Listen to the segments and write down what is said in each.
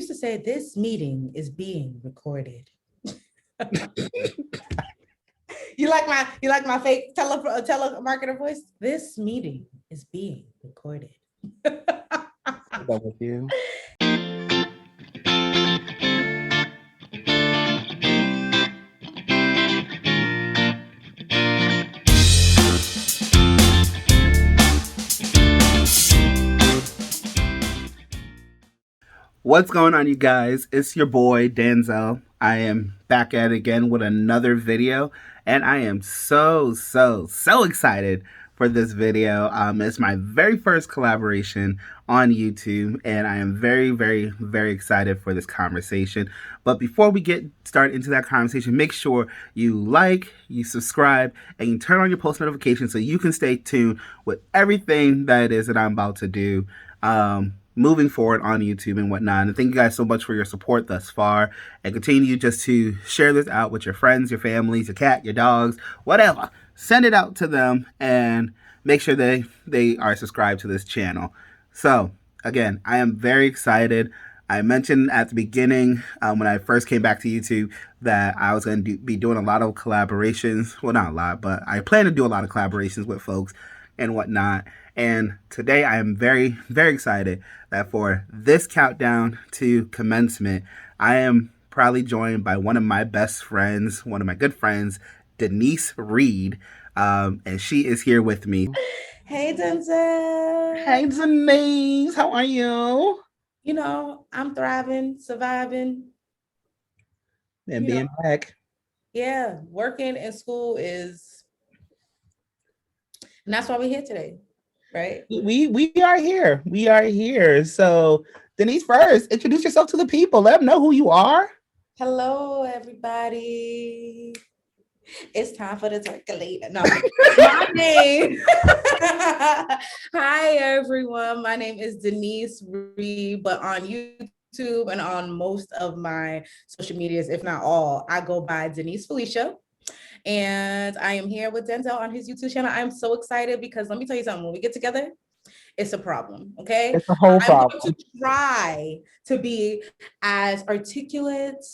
used to say this meeting is being recorded. You like my fake telemarketer voice? This meeting is being recorded. Done with you. What's going on, you guys? It's your boy Denzel. I am back at it again with another video, and I am so excited for this video. It's my very first collaboration on YouTube, and I am very excited for this conversation. But before we get started into that conversation, make sure you like, you subscribe, and you turn on your post notifications so you can stay tuned with everything that it is that I'm about to do. Moving forward on YouTube and whatnot. And thank you guys so much for your support thus far. And continue just to share this out with your friends, your families, your cat, your dogs, whatever. Send it out to them and make sure they are subscribed to this channel. So, again, I am very excited. I mentioned at the beginning when I first came back to YouTube that I was going to be doing a lot of collaborations. Well, not a lot, but I plan to do a lot of collaborations with folks and whatnot. And today I am very excited that for this countdown to commencement, I am proudly joined by one of my best friends, one of my good friends, Denise Reed. And she is here with me. Hey, Denzel. Hey, Denise. How are you? You know, I'm thriving, surviving. And being back. Yeah, working in school is, and that's why we're here today. Right. We are here. We are here. So Denise, first, introduce yourself to the people. Let them know who you are. Hello, everybody. It's time for the turkulator. No, my name. Hi, everyone. My name is Denise Reed, but on YouTube and on most of my social medias, if not all, I go by Denise Felisha. And I am here with Denzel on his YouTube channel. I'm so excited because let me tell you something. When we get together, it's a problem, okay? It's a whole problem. I'm going to try to be as articulate,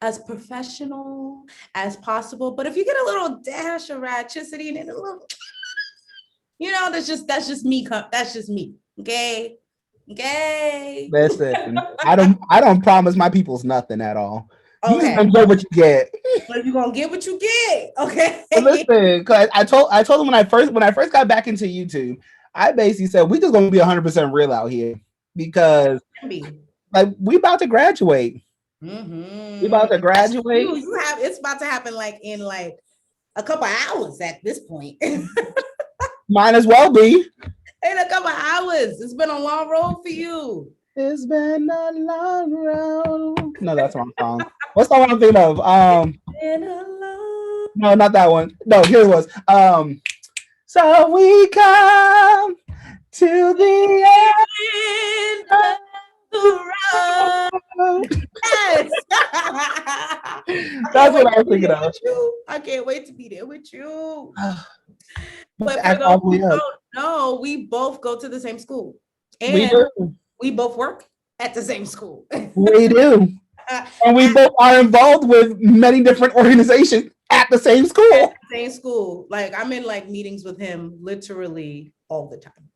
as professional as possible. But if you get a little dash of ratchicity and a little, that's just me. That's just me, okay? Okay. Listen, I don't promise my people's nothing at all. You Okay. just get what you get. Well, you're gonna get what you get, okay? But listen, because I told them when I first got back into YouTube, I basically said we just gonna be 100% real out here because like we about to graduate. Mm-hmm. We about to graduate. It's about to happen like in like a couple hours at this point. Might as well be. In a couple hours. It's been a long road for you. It's been a long road. No, that's the wrong song. What's the one I'm thinking of? No, not that one. No, here it was. So we come to the end of the road. Yes. That's what I was thinking of. I can't wait to be there with you. But for those who don't know, we both go to the same school. And we both work at the same school. We do. And we both are involved with many different organizations at the same school. At the same school. Like I'm in like meetings with him literally all the time.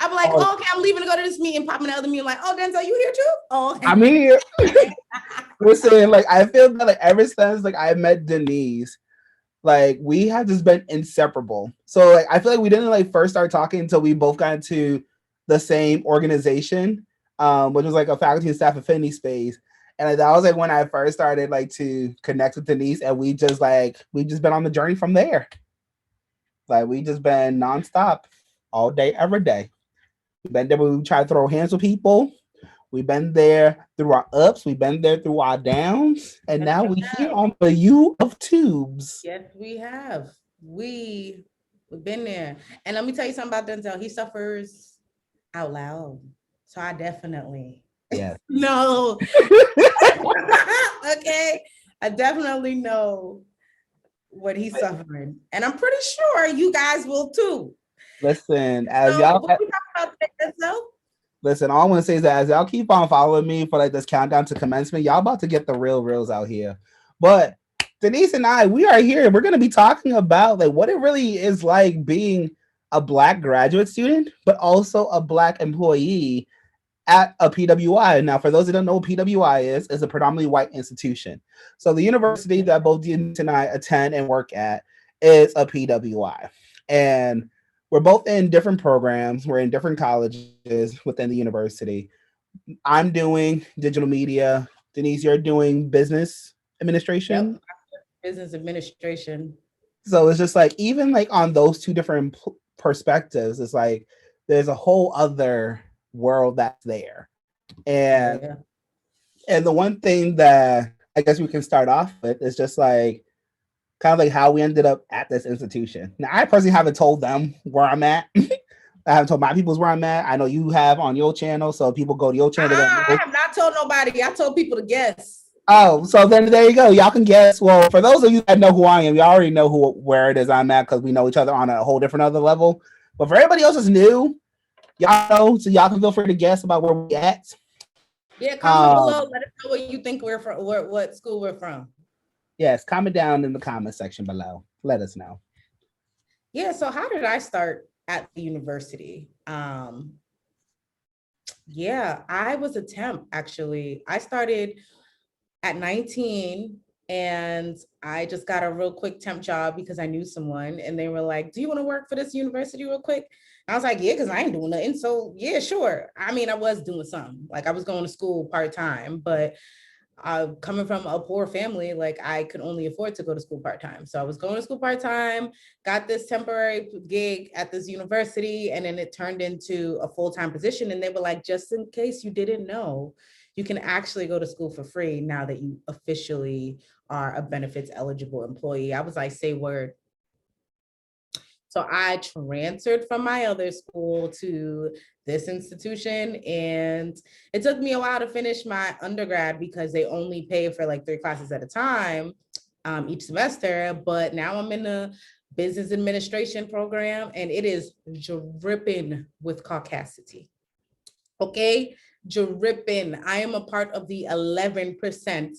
I'm like, okay, I'm leaving to go to this meeting, popping the other meeting, like, oh, Denzel, you here too? Oh, okay. I'm here. Listen, like I feel that like ever since like I met Denise, like we have just been inseparable. So like I feel like we didn't like first start talking until we both got into the same organization, which was like a faculty and staff affinity space. And like, that was like when I first started like to connect with Denise, and we just been on the journey from there. Like we just been nonstop all day, every day. We've been there. We try to throw hands with people. We've been there through our ups. We've been there through our downs, and now we're here on the U of Tubes. Yes, we have. We've been there. And let me tell you something about Denzel. He suffers out loud. So I definitely no. Okay. I definitely know what he's suffering. And I'm pretty sure you guys will too. Listen, as y'all what we talking about today, Denzel? Listen, all I want to say is that as y'all keep on following me for like this countdown to commencement, y'all about to get the real reels out here. But Denise and I, we are here. We're going to be talking about like what it really is like being a Black graduate student, but also a Black employee at a PWI. Now, for those that don't know what PWI is a predominantly white institution. So the university that both Denise and I attend and work at is a PWI. And we're both in different programs. We're in different colleges within the university. I'm doing digital media. Denise, you're doing business administration. Yep, business administration. So it's just like even like on those two different perspectives, it's like there's a whole other world that's there. And Yeah. the one thing that I guess we can start off with is just like kind of like how we ended up at this institution. Now, I personally haven't told them where I'm at. I haven't told my people's where I'm at. I know you have on your channel, so people go to your channel. They're gonna I know. have not told nobody. I told people to guess. Oh, so then there you go. Y'all can guess. Well, for those of you that know who I am, you already know where it is I'm at because we know each other on a whole different other level. But for everybody else that's new, y'all know, so y'all can feel free to guess about where we at. Yeah, comment below. Let us know what you think we're from, what school we're from. Yes, comment down in the comment section below. Let us know. Yeah, so how did I start at the university? Yeah, I was a temp actually. I started at 19 and I just got a real quick temp job because I knew someone and they were like, do you want to work for this university real quick? I was like, yeah, because I ain't doing nothing. So yeah, sure. I mean, I was doing something. Like I was going to school part-time, but coming from a poor family, like I could only afford to go to school part-time. So I was going to school part-time, got this temporary gig at this university, and then it turned into a full-time position. And they were like, just in case you didn't know, you can actually go to school for free now that you officially are a benefits eligible employee. I was like, say word. So I transferred from my other school to this institution, and it took me a while to finish my undergrad because they only pay for like 3 classes at a time each semester. But now I'm in the business administration program, and it is dripping with caucasity. Okay, dripping. I am a part of the 11%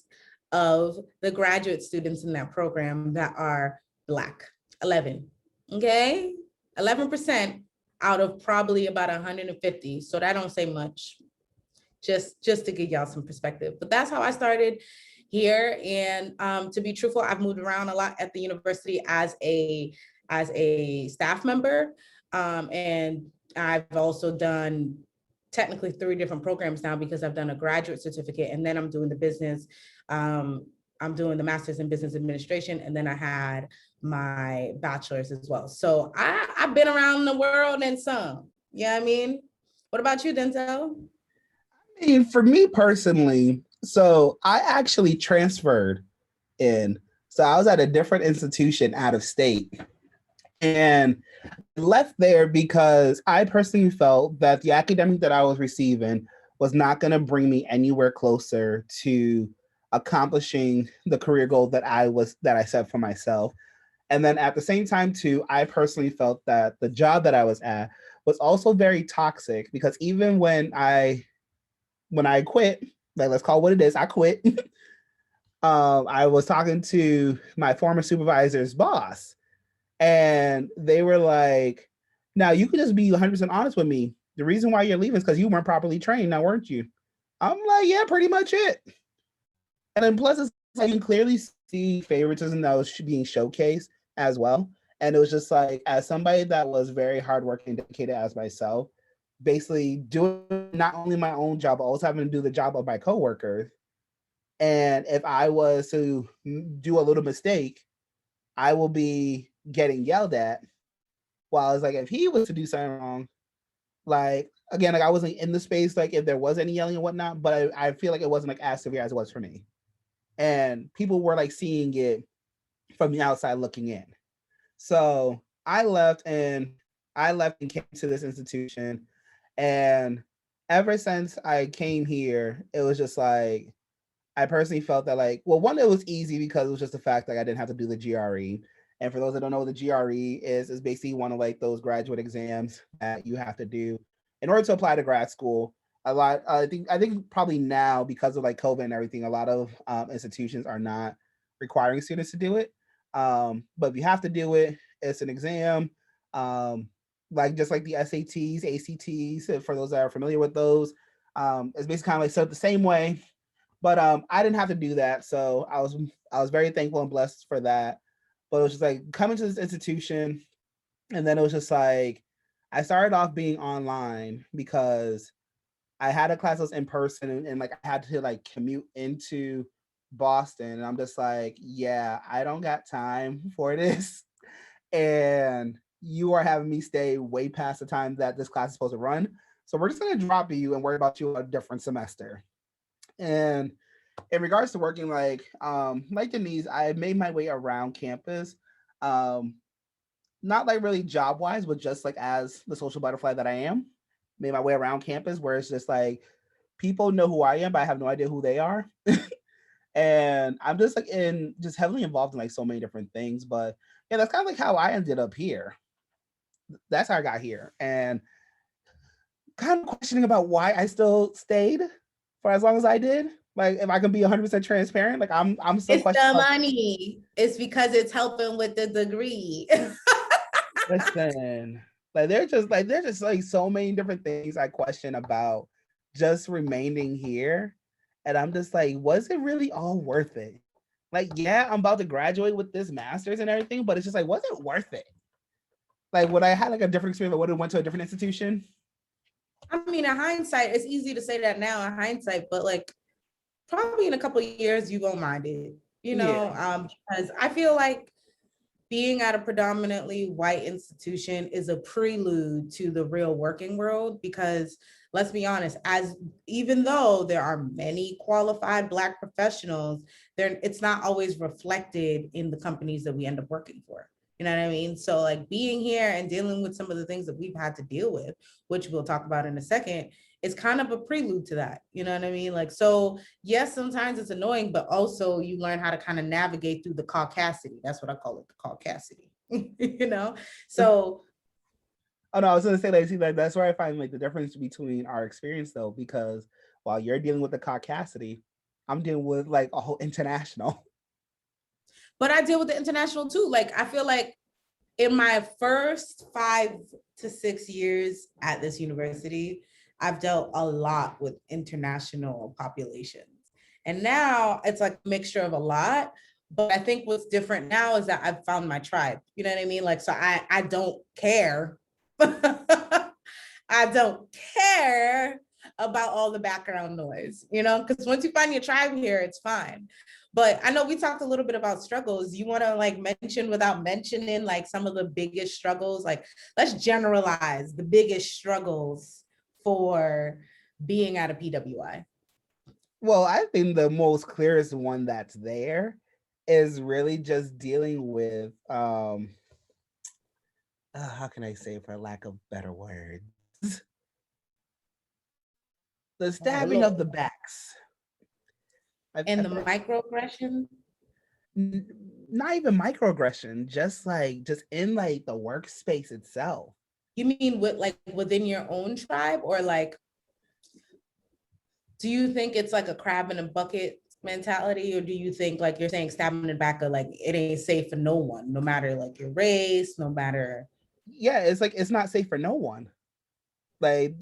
of the graduate students in that program that are Black. 11. Okay, 11% out of probably about 150. So that don't say much. Just to give y'all some perspective. But that's how I started here. And to be truthful, I've moved around a lot at the university as a staff member, and I've also done technically 3 different programs now because I've done a graduate certificate, and then I'm doing the business. I'm doing the master's in business administration, and then I had my bachelor's as well. So I've been around the world and some. Yeah, I mean, what about you, Denzel? I mean, for me personally, so I actually transferred in. So I was at a different institution out of state. And left there because I personally felt that the academic that I was receiving was not going to bring me anywhere closer to accomplishing the career goal that I set for myself. And then at the same time too, I personally felt that the job that I was at was also very toxic because even when I quit, like let's call it what it is, I quit. I was talking to my former supervisor's boss, and they were like, now you can just be 100% honest with me. The reason why you're leaving is because you weren't properly trained, now weren't you? I'm like, yeah, pretty much it. And then plus, it's like you can clearly see favoritism that was being showcased as well. And it was just like, as somebody that was very hardworking and dedicated as myself, basically doing not only my own job, but also having to do the job of my coworkers. And if I was to do a little mistake, I will be getting yelled at. While it's like if he was to do something wrong, like again, like I wasn't in the space, like if there was any yelling and whatnot, but I feel like it wasn't like as severe as it was for me. And people were like seeing it from the outside looking in. So I left and came to this institution. And ever since I came here, it was just like I personally felt that like, well, one, it was easy because it was just the fact that I didn't have to do the GRE. And for those that don't know what the GRE is basically one of like those graduate exams that you have to do in order to apply to grad school, a lot, I think probably now because of like COVID and everything, a lot of institutions are not requiring students to do it. But if you have to do it, it's an exam. Um, like just like the SATs, ACTs, for those that are familiar with those. It's basically kind of like set up the same way. But I didn't have to do that, so I was very thankful and blessed for that. But it was just like coming to this institution, and then it was just like I started off being online because I had a class that was in person, and like I had to like commute into Boston, and I'm just like, yeah, I don't got time for this, and you are having me stay way past the time that this class is supposed to run. So we're just gonna drop you and worry about you a different semester. And in regards to working, like Denise, I made my way around campus. Um, Not like really job wise, but just like as the social butterfly that I am, made my way around campus where it's just like people know who I am, but I have no idea who they are. And I'm just like in just heavily involved in like so many different things. But yeah, that's kind of like how I ended up here. That's how I got here. And kind of questioning about why I still stayed for as long as I did. Like if I can be 100% transparent, like I'm still It's the questioning. money. It's because it's helping with the degree. Listen, like there's just like so many different things I question about just remaining here. And I'm just like, was it really all worth it? Like, yeah, I'm about to graduate with this master's and everything, but it's just like, was it worth it? Like, would I had like a different experience? I would have went to a different institution. I mean, in hindsight, it's easy to say that now in hindsight, but like probably in a couple of years, you won't mind it, Yeah. because I feel like being at a predominantly white institution is a prelude to the real working world because let's be honest, as even though there are many qualified Black professionals, it's not always reflected in the companies that we end up working for. You know what I mean? So like being here and dealing with some of the things that we've had to deal with, which we'll talk about in a second, is kind of a prelude to that. You know what I mean? Like, so yes, sometimes it's annoying, but also you learn how to kind of navigate through the caucasity. That's what I call it, the caucasity. So Oh no, I was gonna say like, see, like that's where I find like the difference between our experience though, because while you're dealing with the caucasity, I'm dealing with like a whole international. but I deal with the international too. Like I feel like in my first 5 to 6 years at this university, I've dealt a lot with international populations. And now it's like a mixture of a lot. But I think what's different now is that I've found my tribe. You know what I mean? Like, so I don't care. I don't care about all the background noise, because once you find your tribe here, it's fine. But I know we talked a little bit about struggles. You want to like mention without mentioning like some of the biggest struggles? Like, let's generalize the biggest struggles for being at a PWI. Well, I think the most clearest one that's there is really just dealing with how can I say for lack of better words, the Oh, stabbing of Lord. the backs. And I the microaggression. not even microaggression, just in like the workspace itself. You mean with like within your own tribe, or like, do you think it's like a crab in a bucket mentality, or do you think like you're saying stabbing in the back of like it ain't safe for no one, no matter like your race, no matter. Yeah, it's like it's not safe for no one. Like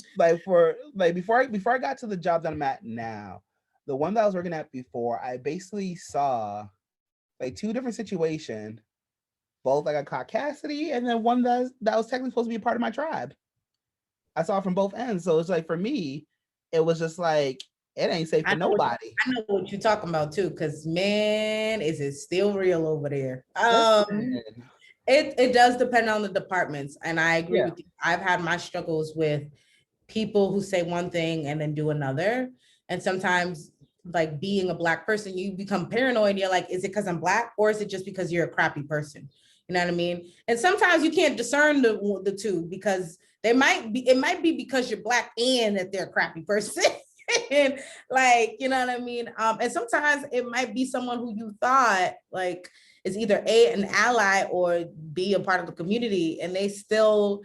for like before I got to the job that I'm at now, the one that I was working at before, I basically saw like two different situations, both like a caucasity and then one that was technically supposed to be a part of my tribe. I saw it from both ends. So it's like for me, it was just like it ain't safe for nobody. I know what you're talking about too, because man, is it still real over there? Listen, It does depend on the departments, and I agree yeah, with you. I've had my struggles with people who say one thing and then do another, and sometimes like being a Black person, you become paranoid. You're like, is it because I'm Black, or is it just because you're a crappy person? You know what I mean? And sometimes you can't discern the two, because it might be because you're Black and that they're a crappy person. And like, you know what I mean? And sometimes it might be someone who you thought like is either A, an ally, or B, a part of the community, and they still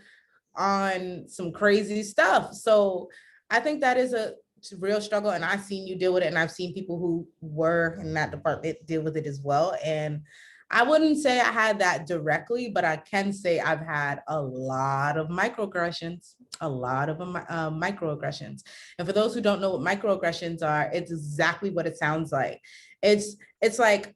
on some crazy stuff. So I think that is a real struggle, and I've seen you deal with it, and I've seen people who were in that department deal with it as well. And I wouldn't say I had that directly, but I can say I've had a lot of microaggressions, a lot of microaggressions. And for those who don't know what microaggressions are, it's exactly what it sounds like. It's like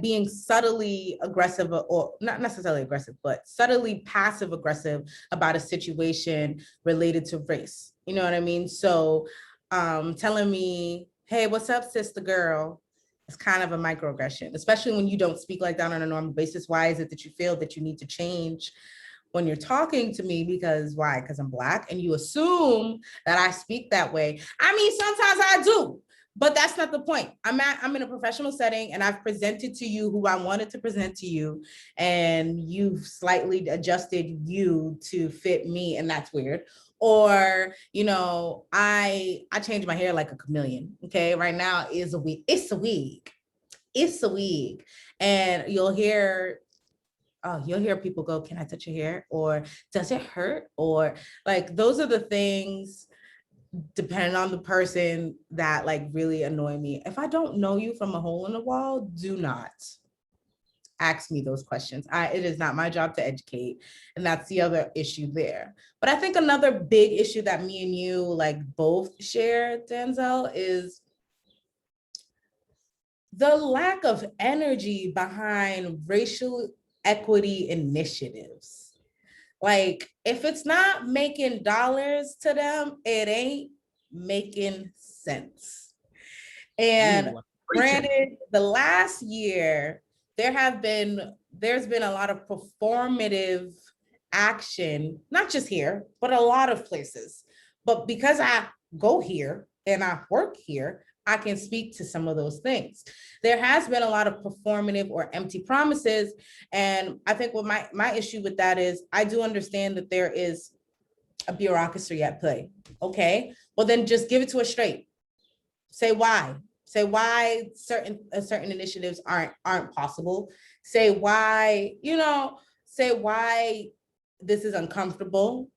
being subtly aggressive, or not necessarily aggressive, but subtly passive aggressive about a situation related to race. You know what I mean? So telling me, hey, what's up, sister girl? It's kind of a microaggression, especially when you don't speak like that on a normal basis. Why is it that you feel that you need to change when you're talking to me? Because why? Because I'm Black, and you assume that I speak that way. I mean, sometimes I do, but that's not the point. I'm in a professional setting, and I've presented to you who I wanted to present to you, and you've slightly adjusted you to fit me, and that's weird. Or, you know, I change my hair like a chameleon. Okay, right now is a wig. It's a wig. It's a wig, and you'll hear people go, "Can I touch your hair?" Or "Does it hurt?" Or like those are the things, depending on the person, that like really annoy me. If I don't know you from a hole in the wall, do not ask me those questions. It is not my job to educate. And that's the other issue there. But I think another big issue that me and you like both share, Denzel, is the lack of energy behind racial equity initiatives. Like, if it's not making dollars to them, it ain't making sense. And granted, the last year, there's been a lot of performative action, not just here, but a lot of places. But because I go here and I work here, I can speak to some of those things. There has been a lot of performative or empty promises. And I think what my issue with that is, I do understand that there is a bureaucracy at play. Okay, well then just give it to us straight. Say why. Say why certain initiatives aren't possible. Say why, say why this is uncomfortable.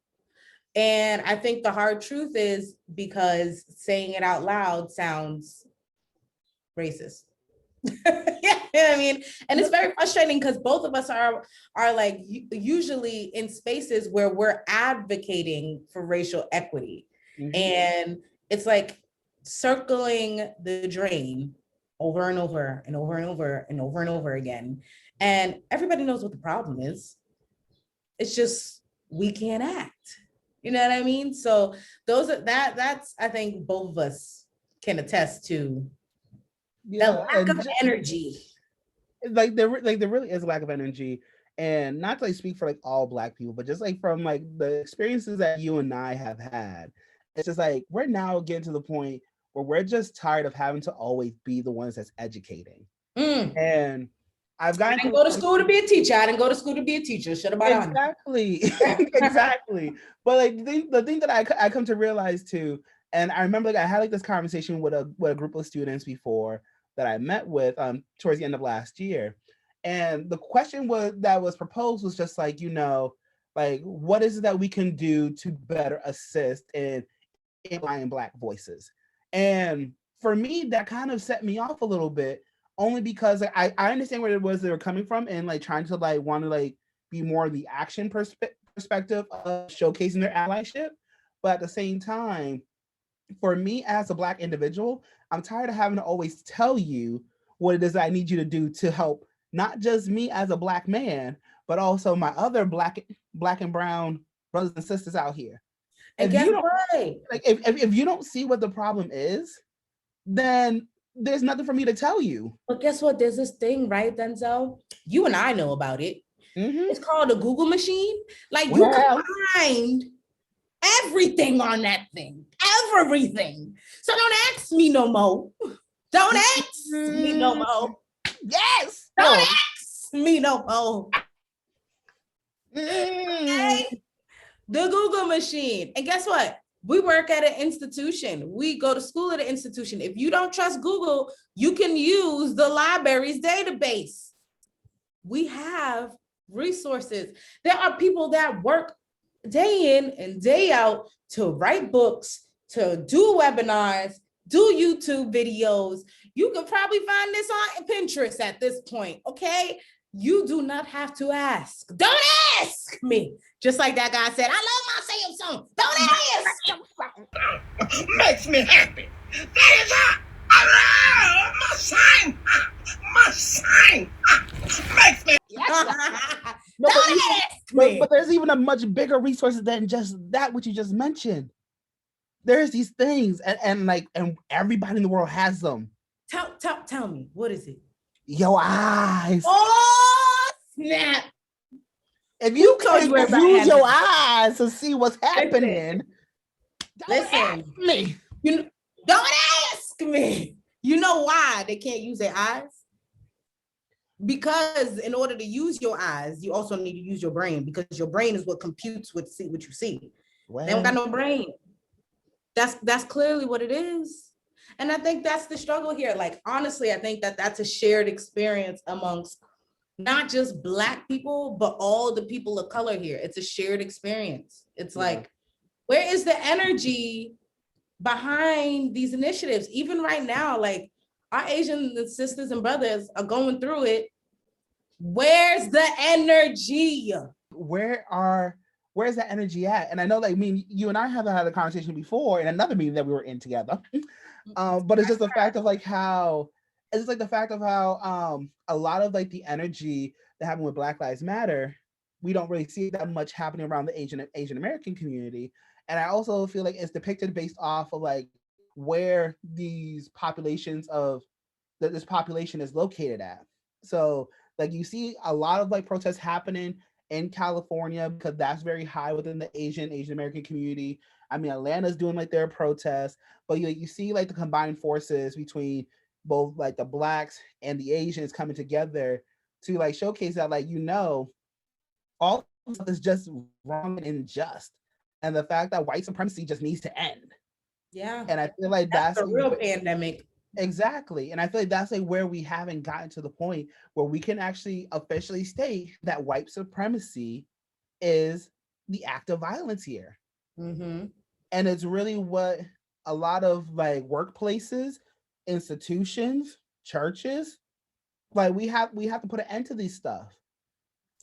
And I think the hard truth is because saying it out loud sounds racist. Yeah, I mean, and it's very frustrating because both of us are like usually in spaces where we're advocating for racial equity. Mm-hmm. And it's like circling the drain over and over and over and over and over and over again. And everybody knows what the problem is. It's just we can't act. You know what I mean? So that's I think both of us can attest to the lack of energy. Like there really is a lack of energy. And not to like speak for like all Black people, but just like from like the experiences that you and I have had, it's just like we're now getting to the point where we're just tired of having to always be the ones that's educating. And I didn't go to school to be a teacher. I didn't go to school to be a teacher. Shut about exactly. Exactly. But like the thing that I come to realize too, and I remember like I had like this conversation with a group of students before that I met with towards the end of last year. And the question that was proposed was just like, like what is it that we can do to better assist in amplifying Black voices? And for me, that kind of set me off a little bit, only because like, I understand where it was they were coming from and like trying to like want to like be more the action perspective of showcasing their allyship. But at the same time, for me as a Black individual, I'm tired of having to always tell you what it is that I need you to do to help not just me as a Black man, but also my other Black and brown brothers and sisters out here. And guess what? Like if you don't see what the problem is, then there's nothing for me to tell you. But guess what? There's this thing, right, Denzel? You and I know about it. Mm-hmm. It's called a Google machine. Like you can find everything on that thing. Everything. So don't ask me no more. Don't ask me no more. Yes. Don't ask me no more. Okay? The Google machine. And guess what? We work at an institution. We go to school at an institution. If you don't trust Google, you can use the library's database. We have resources. There are people that work day in and day out to write books, to do webinars, do YouTube videos. You could probably find this on Pinterest at this point, okay? You do not have to ask. Don't ask me. Just like that guy said, I love my same song. Don't ask. Makes me happy. That is all. I love my sign. My sign makes me. No, but there's even a much bigger resource than just that, what you just mentioned. There's these things, and everybody in the world has them. Tell me, what is it? Your eyes. Oh, snap. If you can't use your eyes to see what's happening, don't ask me. Don't ask me. You know why they can't use their eyes? Because in order to use your eyes, you also need to use your brain, because your brain is what computes what you see. Well, they don't got no brain. That's clearly what it is. And I think that's the struggle here. Like, honestly, I think that's a shared experience amongst not just Black people, but all the people of color here. It's a shared experience. It's like, where is the energy behind these initiatives? Even right now, like, our Asian sisters and brothers are going through it. Where's the energy? Where's that energy at? And I know, like, you and I have had a conversation before in another meeting that we were in together. But it's just the fact of how a lot of like the energy that happened with Black Lives Matter, we don't really see that much happening around the Asian American community. And I also feel like it's depicted based off of like where this population is located at. So like you see a lot of like protests happening in California, because that's very high within the Asian American community. I mean, Atlanta's doing like their protests, but you see like the combined forces between both like the Blacks and the Asians coming together to like showcase that, like, all of this is just wrong and unjust, and the fact that white supremacy just needs to end. Yeah. And I feel like that's a real pandemic. Exactly. And I feel like that's like where we haven't gotten to the point where we can actually officially state that white supremacy is the act of violence here. Mm-hmm. And it's really what a lot of like workplaces, institutions, churches, like we have to put an end to these stuff.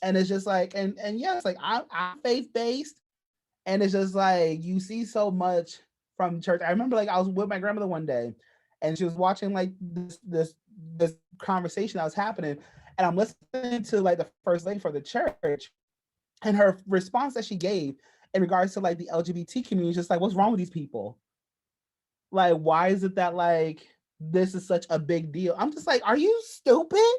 And it's just like, and yes, like I'm faith-based, and it's just like you see so much from church. I remember like I was with my grandmother one day, and she was watching like this conversation that was happening, and I'm listening to like the first lady for the church, and her response that she gave in regards to like the LGBT community is just like, what's wrong with these people? Like, why is it that like this is such a big deal? I'm just like, are you stupid?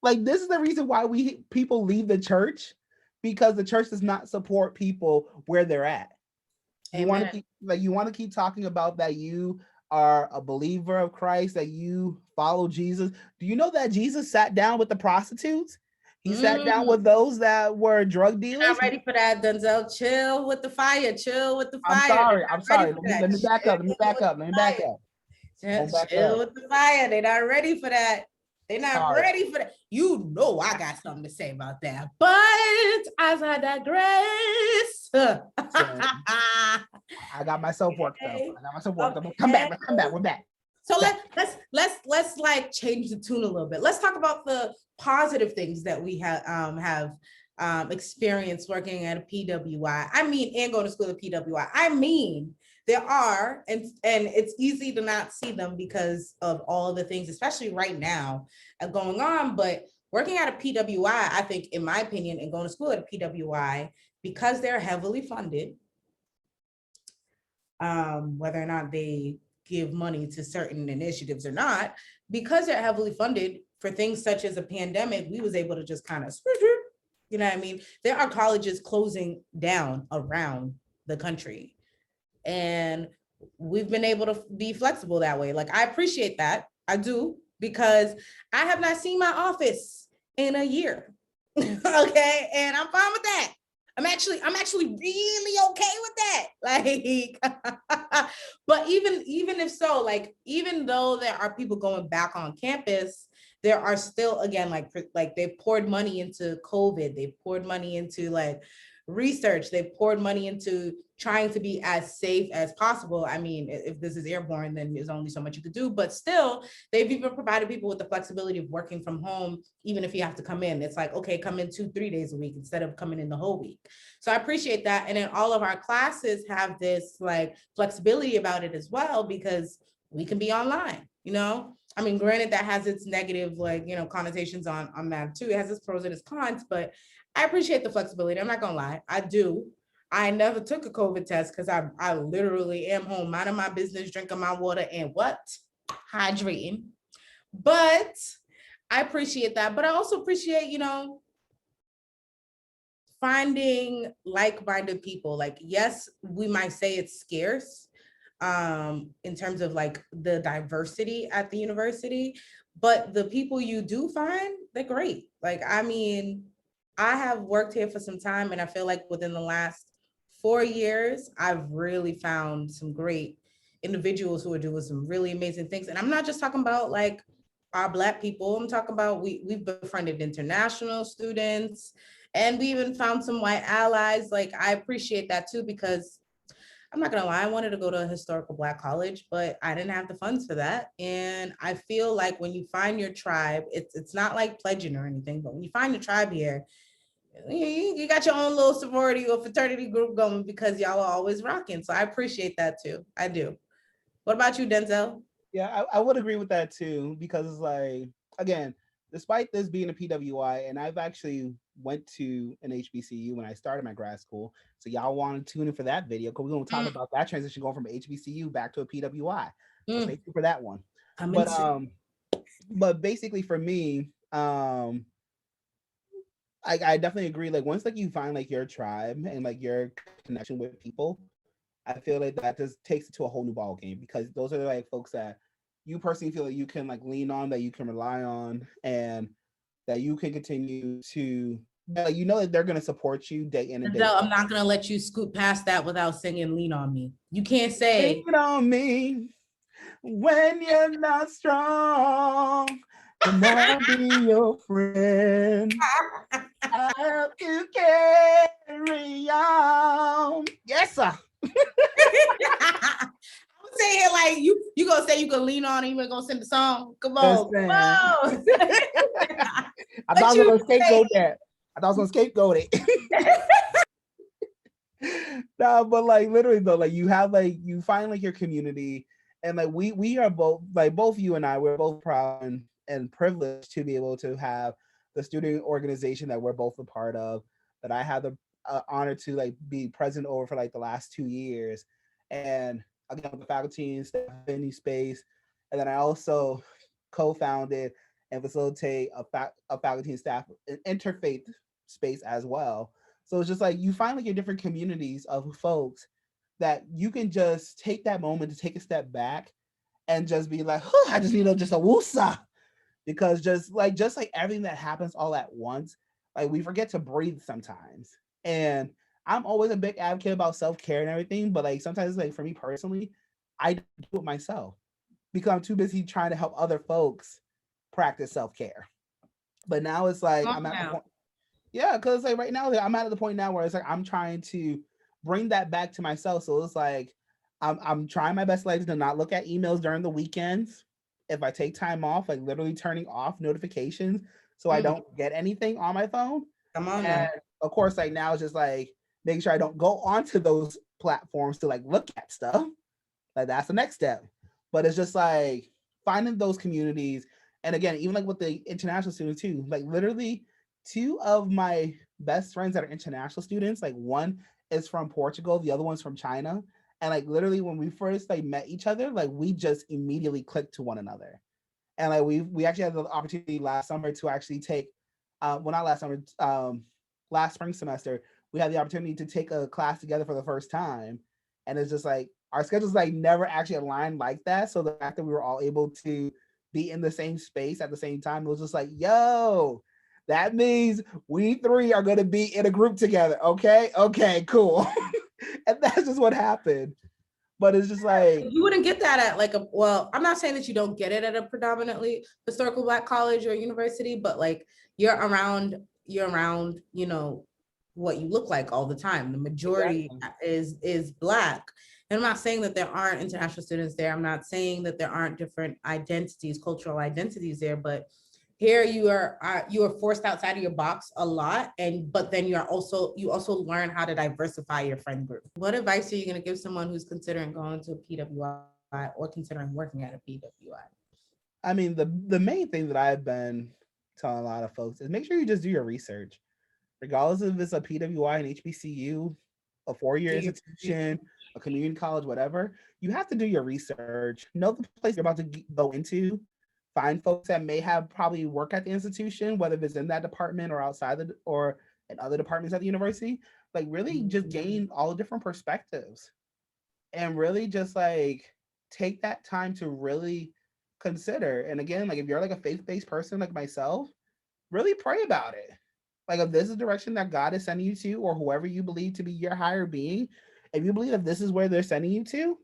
Like, this is the reason why people leave the church, because the church does not support people where they're at. You want to keep talking about that you are a believer of Christ, that you follow Jesus. Do you know that Jesus sat down with the prostitutes? He sat down with those that were drug dealers. You're not ready for that, Denzel. Chill with the fire. Chill with the fire. I'm sorry. Let me back up. Chill with the fire. They're not ready for that. They're not ready for that. You know I got something to say about that. But as I digress. I got myself worked up. Come back. We're back. So let's like change the tune a little bit. Let's talk about the positive things that we have experienced working at a PWI. I mean, and going to school at PWI. I mean, there are, and it's easy to not see them because of all the things, especially right now, going on. But working at a PWI, I think, in my opinion, and going to school at a PWI, because they're heavily funded, whether or not they give money to certain initiatives or not, because they're heavily funded for things such as a pandemic, we was able to just kind of, you know what I mean? There are colleges closing down around the country, and we've been able to be flexible that way. Like, I appreciate that. I do, because I have not seen my office in a year. Okay. And I'm fine with that. I'm actually really okay with that. Like, but even if so, like, even though there are people going back on campus, there are still, again, like they've poured money into COVID. They've poured money into like research. They've poured money into trying to be as safe as possible. I mean, if this is airborne, then there's only so much you could do, but still, they've even provided people with the flexibility of working from home, even if you have to come in. It's like, okay, come in 2-3 days a week instead of coming in the whole week. So I appreciate that. And then all of our classes have this like flexibility about it as well, because we can be online, you know? I mean, granted, that has its negative, like, you know, connotations on that too. It has its pros and its cons, but I appreciate the flexibility. I'm not gonna lie, I do. I never took a COVID test because I literally am home, minding my business, drinking my water, and what? Hydrating. But I appreciate that. But I also appreciate, you know, finding like-minded people. Like, yes, we might say it's scarce in terms of like the diversity at the university, but the people you do find, they're great. Like, I mean, I have worked here for some time, and I feel like within the last 4 years, I've really found some great individuals who are doing some really amazing things. And I'm not just talking about like our Black people. I'm talking about we've befriended international students, and we even found some white allies. Like, I appreciate that too, because I'm not gonna lie, I wanted to go to a historical Black college, but I didn't have the funds for that. And I feel like when you find your tribe, it's not like pledging or anything, but when you find your tribe here, you got your own little sorority or fraternity group going, because y'all are always rocking. So I appreciate that too. I do. What about you, Denzel? Yeah, I would agree with that too, because it's like, again, despite this being a PWI, and I've actually went to an HBCU when I started my grad school, so y'all want to tune in for that video, because we're going to talk about that transition going from HBCU back to a PWI. So stay tuned for that one. But basically for me, I definitely agree. Like, once like you find like your tribe and like your connection with people, I feel like that just takes it to a whole new ball game, because those are like folks that you personally feel like you can like lean on, that you can rely on, and that you can continue to, like, you know that they're gonna support you day in and day out. I'm not gonna let you scoot past that without singing "Lean on Me." You can't say Lean on me when you're not strong, and I'll be your friend. I'll help you carry on. Yes, sir. I'm saying here like you gonna say you can lean on, and you ain't gonna sing the song. Come on, come on. I thought I was gonna scapegoat that. I thought I was gonna scapegoat it. No, but like literally though, like you have like you find like your community, and like we are both, like both you and I, we're both proud and privileged to be able to have the student organization that we're both a part of, that I had the honor to like be present over for like the last 2 years, and again with the faculty and staff in the space, and then I also co-founded and facilitate a faculty and staff interfaith space as well. So it's just like you find like your different communities of folks that you can just take that moment to take a step back and just be like, I just need just a woosah. Because just like everything that happens all at once, like we forget to breathe sometimes. And I'm always a big advocate about self-care and everything, but like sometimes like for me personally, I do it myself because I'm too busy trying to help other folks practice self-care. But now it's like I'm at the point, yeah, because like right now I'm at the point now where it's like I'm trying to bring that back to myself. So it's like I'm trying my best like to not look at emails during the weekends. If I take time off, like literally turning off notifications so I don't get anything on my phone. Come on, and of course, like now it's just like making sure I don't go onto those platforms to like look at stuff. Like that's the next step. But it's just like finding those communities. And again, even like with the international students too, like literally 2 of my best friends that are international students, like one is from Portugal, the other one's from China. And like literally when we first like met each other, like we just immediately clicked to one another. And like we actually had the opportunity last summer to actually take well, not last summer, last spring semester, we had the opportunity to take a class together for the first time. And it's just like our schedules like never actually aligned like that. So the fact that we were all able to be in the same space at the same time, it was just like, yo, that means we 3 are going to be in a group together. Okay, cool. And that's just what happened. But it's just like you wouldn't get that at like well, I'm not saying that you don't get it at a predominantly historical Black college or university, but like you're around, you know, what you look like all the time. The majority is Black. And I'm not saying that there aren't international students there. I'm not saying that there aren't different identities, cultural identities there, but here you are forced outside of your box a lot, but then you also learn how to diversify your friend group. What advice are you going to give someone who's considering going to a PWI or considering working at a PWI? I mean, the main thing that I've been telling a lot of folks is make sure you just do your research, regardless if it's a PWI, an HBCU, a 4-year institution, a community college, whatever. You have to do your research, know the place you're about to go into, find folks that may have probably work at the institution, whether it's in that department or outside or in other departments at the university. Like really just gain all the different perspectives and really just like take that time to really consider. And again, like if you're like a faith-based person like myself, really pray about it. Like if this is the direction that God is sending you to, or whoever you believe to be your higher being, if you believe that this is where they're sending you to,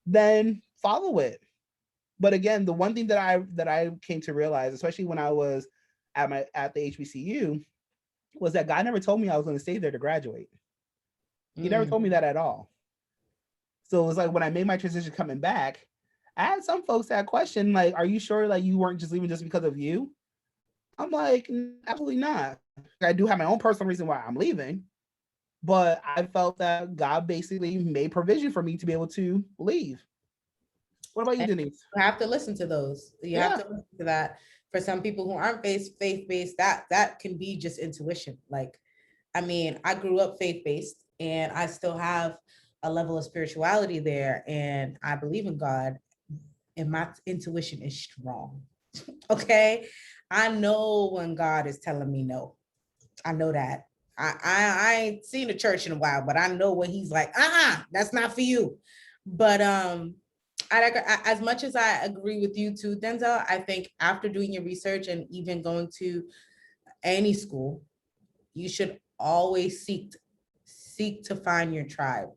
then follow it. But again, the one thing that I came to realize, especially when I was at the HBCU, was that God never told me I was going to stay there to graduate. He never told me that at all. So it was like when I made my transition coming back, I had some folks that question, like, are you sure like you weren't just leaving just because of you? I'm like, absolutely not. I do have my own personal reason why I'm leaving, but I felt that God basically made provision for me to be able to leave. What about you, Denise? You have to listen to those. You have to listen to that. For some people who aren't faith-based, that can be just intuition. Like, I mean, I grew up faith-based and I still have a level of spirituality there, and I believe in God, and my intuition is strong. Okay. I know when God is telling me no. I know that. I ain't seen a church in a while, but I know when he's like, that's not for you. But as much as I agree with you too, Denzel, I think after doing your research and even going to any school, you should always seek to find your tribe.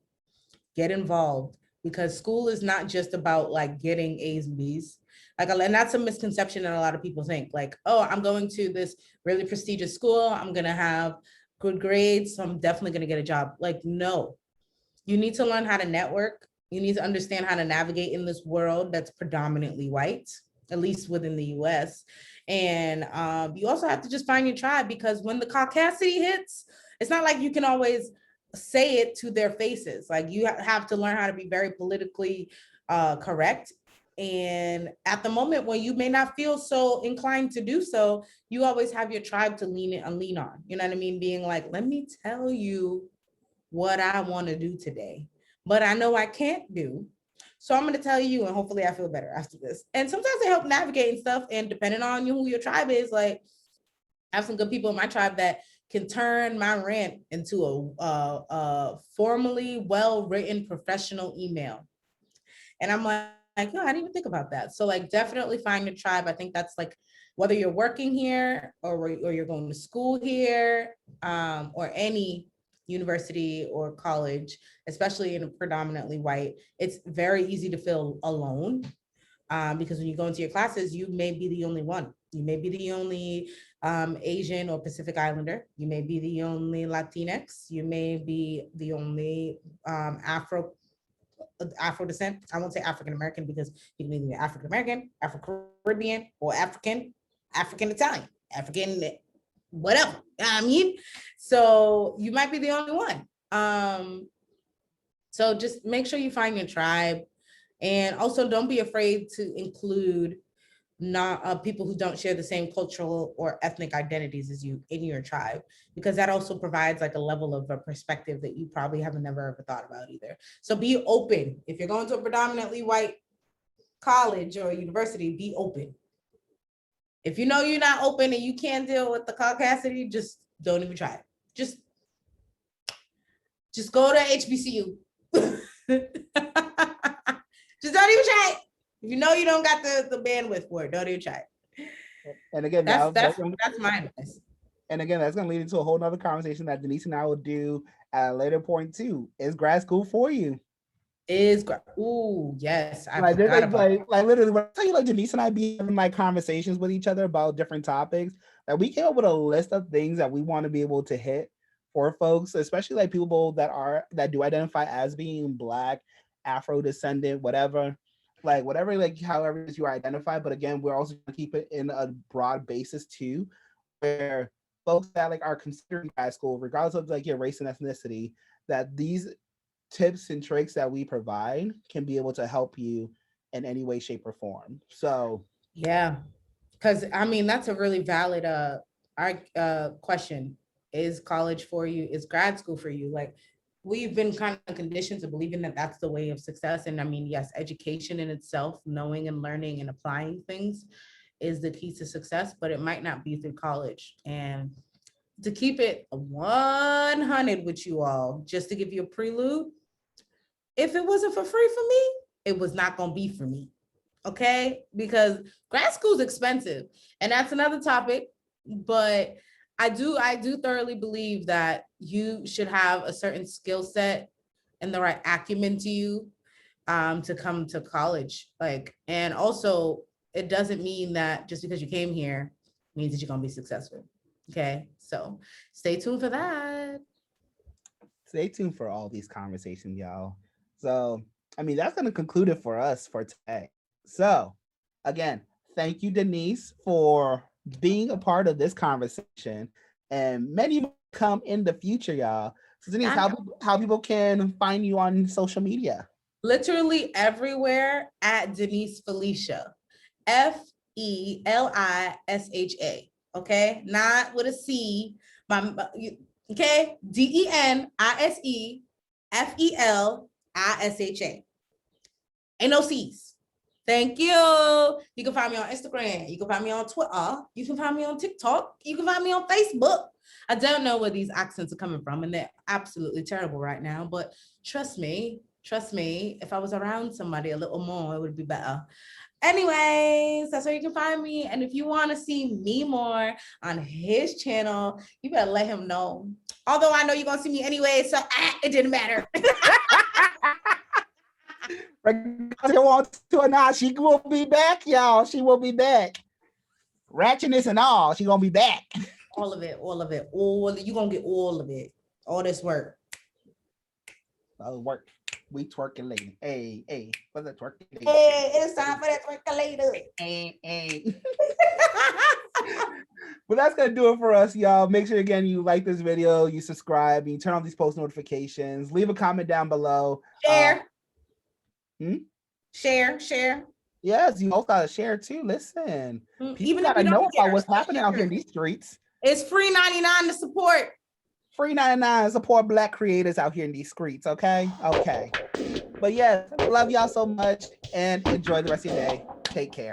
Get involved, because school is not just about like getting A's and B's. Like, and that's a misconception that a lot of people think, like, oh, I'm going to this really prestigious school, I'm gonna have good grades, so I'm definitely gonna get a job. Like, no, you need to learn how to network. You need to understand how to navigate in this world that's predominantly white, at least within the US. And you also have to just find your tribe, because when the caucasity hits, it's not like you can always say it to their faces. Like, you have to learn how to be very politically correct. And at the moment when you may not feel so inclined to do so, you always have your tribe to lean on. You know what I mean? Being like, let me tell you what I want to do today, but I know I can't do. So I'm going to tell you, and hopefully I feel better after this. And sometimes they help navigate and stuff. And depending on who your tribe is, like, I have some good people in my tribe that can turn my rant into a formally well-written professional email. And I'm like, no, I didn't even think about that. So like, definitely find your tribe. I think that's like, whether you're working here or you're going to school here, or any university or college, especially in a predominantly white, it's very easy to feel alone, because when you go into your classes, you may be the only one. You may be the only Asian or Pacific Islander. You may be the only Latinx. You may be the only Afro descent. I won't say African American, because you can be African American, Afro Caribbean, or African Italian, African whatever. I mean, so you might be the only one. So just make sure you find your tribe, and also don't be afraid to include not people who don't share the same cultural or ethnic identities as you in your tribe, because that also provides like a level of a perspective that you probably haven't never ever thought about either. So be open. If you're going to a predominantly white college or university, be open. If you know you're not open and you can't deal with the caucasity, just don't even try it. Just go to HBCU. Just don't even try it. If you know you don't got the bandwidth for it, don't even try it. And again, that's my advice. And again, that's going to lead into a whole nother conversation that Denise and I will do at a later point too. Is grad school for you? Ooh, yes. Like literally, when I tell you, like Denise and I be having like conversations with each other about different topics, that we came up with a list of things that we want to be able to hit for folks, especially like people that do identify as being Black, Afro descendant, whatever, like whatever, like however it is you identify. But again, we're also going to keep it in a broad basis too, where folks that like are considering grad school, regardless of like your race and ethnicity, that these tips and tricks that we provide can be able to help you in any way, shape, or form. So Yeah, because I mean that's a really valid question. Is college for you? Is grad school for you? Like we've been kind of conditioned to believing that that's the way of success. And I mean, yes, education in itself, knowing and learning and applying things is the key to success, but it might not be through college. And to keep it 100 with you all, just to give you a prelude, if it wasn't for free for me, it was not going to be for me. Okay, because grad school is expensive, and that's another topic. But I do thoroughly believe that you should have a certain skill set and the right acumen to you to come to college. Like, and also, it doesn't mean that just because you came here means that you're gonna be successful. Okay, so stay tuned for that. stay tuned for all these conversations, y'all. So, I mean, that's going to conclude it for us for today. So, again, thank you, Denise, for being a part of this conversation, and many more come in the future, y'all. So, Denise, how people can find you on social media? Literally everywhere at Denise Felisha, Felisha. Okay, not with a C. Okay, DenisFelisha. Ain't no C's. Thank you. You can find me on Instagram. You can find me on Twitter. You can find me on TikTok. You can find me on Facebook. I don't know where these accents are coming from, and they're absolutely terrible right now. But trust me, if I was around somebody a little more, it would be better. Anyways, that's where you can find me. And if you want to see me more on his channel, you better let him know. Although I know you're going to see me anyway, so it didn't matter. Want to or not, she will be back, y'all. She will be back. Ratchetness and all, she gonna be back. All of it. You gonna get all of it. All this work. Work. We twerking later. Hey, what's that twerking later? Hey, it's time for that twerking later. Hey. But that's gonna do it for us, y'all. Make sure again you like this video, you subscribe, you turn on these post notifications, leave a comment down below. Share. Yes, you also gotta share too. Listen, people even gotta know about what's happening out here in these streets. It's free 99 to support. Free 99 support Black creators out here in these streets. Okay. But yes, love y'all so much and enjoy the rest of your day. Take care.